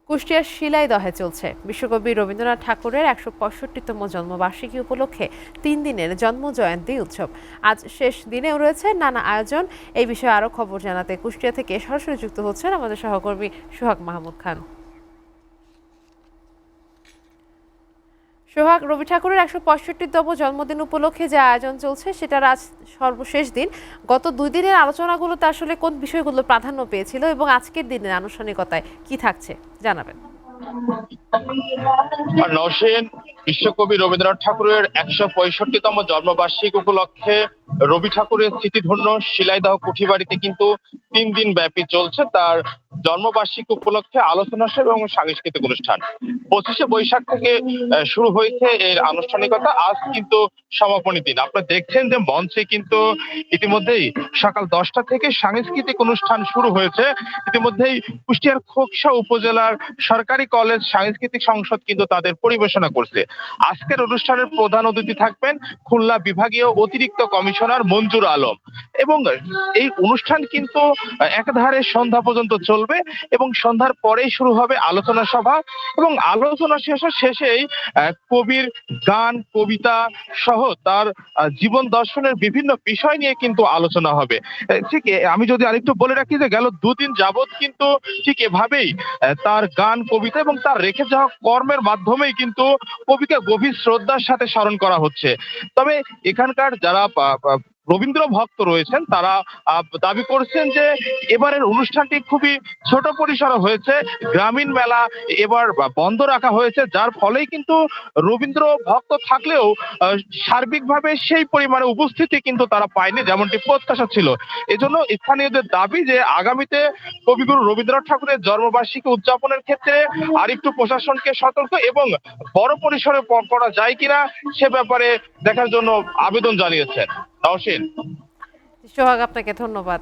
কুষ্টিয়ার শিলাইদহে চলছে বিশ্বকবি রবীন্দ্রনাথ ঠাকুরের ১৬৫তম জন্মবার্ষিকী উপলক্ষে ৩ দিনের জন্মজয়ন্তী উৎসব। আজ শেষ দিনেও রয়েছে নানা আয়োজন। এই বিষয়ে আরো খবর জানাতে কুষ্টিয়া থেকে সরাসরি যুক্ত হচ্ছেন আমাদের সহকর্মী সোহাগ মাহমুদ খান। সোহাগ, রবি ঠাকুরের ১৬৫তম জন্মদিন উপলক্ষে যে আয়োজন চলছে সেটার আজ সর্বশেষ দিন। গত ২ দিনের আলোচনাগুলোতে আসলে কোন বিষয়গুলো প্রাধান্য পেয়েছিল এবং আজকের দিনের আনুষ্ঠানিকতায় কি থাকছে জানাবেন। নওশীন, বিশ্বকবি রবীন্দ্রনাথ ঠাকুরের ১৬৫তম জন্মবার্ষিকী উপলক্ষে রবি ঠাকুরের স্মৃতিধন্য শিলাইদহ কুঠিবাড়িতে কিন্তু ৩ দিন ব্যাপী চলছে তার জন্মবার্ষিকী উপলক্ষে আলোচনা সভা এবং সাংস্কৃতিক অনুষ্ঠান। ২৫শে বৈশাখ থেকে শুরু হয়েছে এর আনুষ্ঠানিকতা, আজ কিন্তু সমাপনী দিন। আপনারা দেখছেন যে মঞ্চে কিন্তু ইতিমধ্যেই সকাল ১০টা থেকে সাংস্কৃতিক অনুষ্ঠান শুরু হয়েছে। ইতিমধ্যেই কুষ্টিয়ার খোকসা উপজেলার সরকারি কলেজ সাংস্কৃতিক সংসদ কিন্তু তাদের পরিবেশনা করছে। আজকের অনুষ্ঠানের প্রধান অতিথি থাকবেন খুলনা বিভাগীয় অতিরিক্ত কমিশনার মঞ্জুর আলম, এবং এই অনুষ্ঠান কিন্তু একাধারে সন্ধ্যা পর্যন্ত চলবে এবং সন্ধ্যার পরেই শুরু হবে আলোচনা সভা, এবং আলোচনা শেষেই কবির গান কবিতা সহ তার জীবন দর্শনের বিভিন্ন বিষয় নিয়ে কিন্তু আলোচনা হবে। ঠিক আমি যদি আরেকটু বলে রাখি যে গেল ২ দিন যাবত কিন্তু ঠিক এভাবেই তার গান কবিতা এবং তার রেখে যাওয়া কর্মের মাধ্যমেই কিন্তু কবিকে গভীর শ্রদ্ধার সাথে স্মরণ করা হচ্ছে। তবে এখানকার যারা রবীন্দ্র ভক্ত রয়েছেন তারা দাবি করছেন যে এবারের অনুষ্ঠানটি খুবই ছোট পরিসরে হয়েছে, গ্রামীণ মেলা এবার বন্ধ রাখা হয়েছে, যার ফলেই কিন্তু রবীন্দ্র ভক্ত থাকলেও সার্বিকভাবে সেই পরিমাণে উপস্থিতি কিন্তু তারা পায়নি যেমনটি প্রত্যাশা ছিল। এজন্য স্থানীয়দের দাবি যে আগামীতে কবিগুরু রবীন্দ্রনাথ ঠাকুরের জন্মবার্ষিকী উদযাপনের ক্ষেত্রে আরেকটু প্রশাসনকে সতর্ক এবং বড় পরিসরে করা যায় কিনা সে ব্যাপারে দেখার জন্য আবেদন জানিয়েছেন। নওশীন। সোহাগ, আপনাকে ধন্যবাদ।